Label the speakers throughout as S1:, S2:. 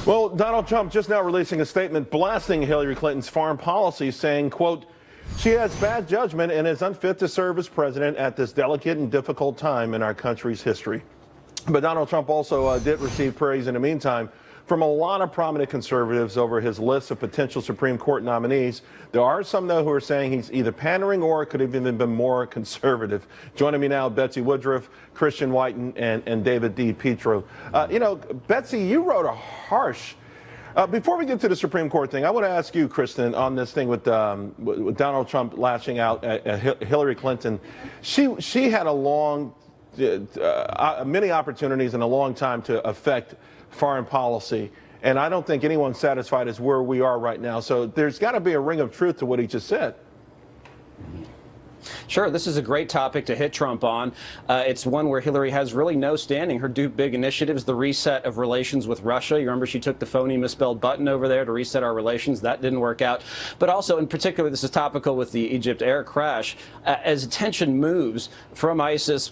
S1: Well, Donald Trump just now releasing a statement blasting Hillary Clinton's foreign policy, saying, quote, "She has bad judgment and is unfit to serve as president at this delicate and difficult time in our country's history." But Donald Trump also did receive praise in the meantime from a lot of prominent conservatives over his list of potential Supreme Court nominees. There are some, though, who are saying he's either pandering or could have even been more conservative. Joining me now, Betsy Woodruff, Christian Whiten, and David D. Pietro. Betsy, you wrote a harsh... before we get to the Supreme Court thing, I want to ask you, Kristen, on this thing with Donald Trump lashing out at Hillary Clinton. She had a long... many opportunities in a long time to affect foreign policy, and I don't think anyone's satisfied as where we are right now. So there's got to be a ring of truth to what he just said.
S2: Sure, this is a great topic to hit Trump on. It's one where Hillary has really no standing. Her two big initiatives, the reset of relations with Russia. You remember she took the phony misspelled button over there to reset our relations. That didn't work out. But also, in particular, this is topical with the Egypt air crash. As tension moves from ISIS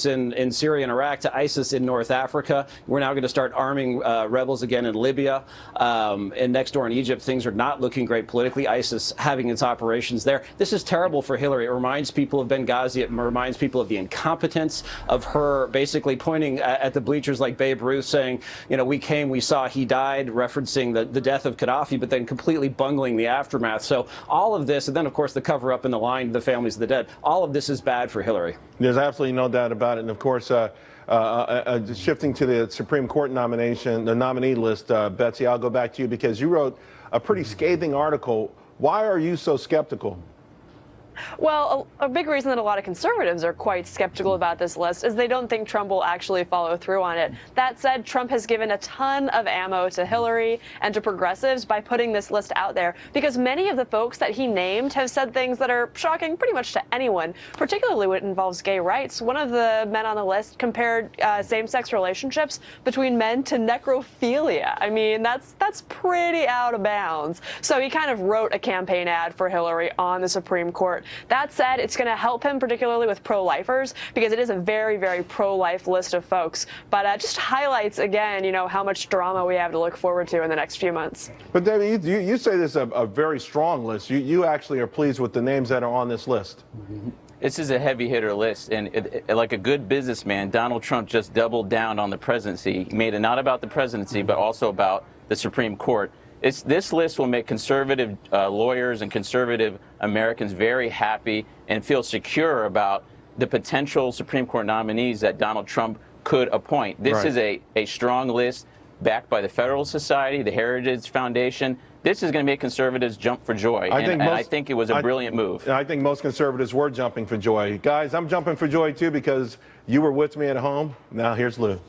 S2: in Syria and Iraq to ISIS in North Africa, we're now going to start arming rebels again in Libya. And next door in Egypt, things are not looking great politically. ISIS having its operations there. This is terrible for Hillary. It reminds people of Benghazi. It reminds people of the incompetence of her basically pointing at the bleachers like Babe Ruth, saying, you know, we came, we saw, he died, referencing the death of Gaddafi, but then completely bungling the aftermath. So all of this, and then, of course, the cover-up and the lying to the families of the dead, all of this is bad for Hillary. There's
S1: absolutely no doubt about it. And, of course, shifting to the Supreme Court nomination, the nominee list, Betsy, I'll go back to you because you wrote a pretty scathing article. Why are you so skeptical?
S3: Well, a big reason that a lot of conservatives are quite skeptical about this list is they don't think Trump will actually follow through on it. That said, Trump has given a ton of ammo to Hillary and to progressives by putting this list out there, because many of the folks that he named have said things that are shocking pretty much to anyone, particularly when it involves gay rights. One of the men on the list compared same-sex relationships between men to necrophilia. I mean, that's pretty out of bounds. So he kind of wrote a campaign ad for Hillary on the Supreme Court. That said, it's going to help him, particularly with pro-lifers, because it is a very, very pro-life list of folks. But just highlights, again, you know, how much drama we have to look forward to in the next few months.
S1: But, David, you say this is a very strong list. You actually are pleased with the names that are on this list.
S4: This is a heavy hitter list, and like a good businessman, Donald Trump just doubled down on the presidency. He made it not about the presidency, but also about the Supreme Court. This list will make conservative lawyers and conservative Americans very happy and feel secure about the potential Supreme Court nominees that Donald Trump could appoint. This is a strong list backed by the Federalist Society, the Heritage Foundation. This is going to make conservatives jump for joy, and I think it was a brilliant move.
S1: I think most conservatives were jumping for joy. Guys, I'm jumping for joy, too, because you were with me at home. Now here's Lou.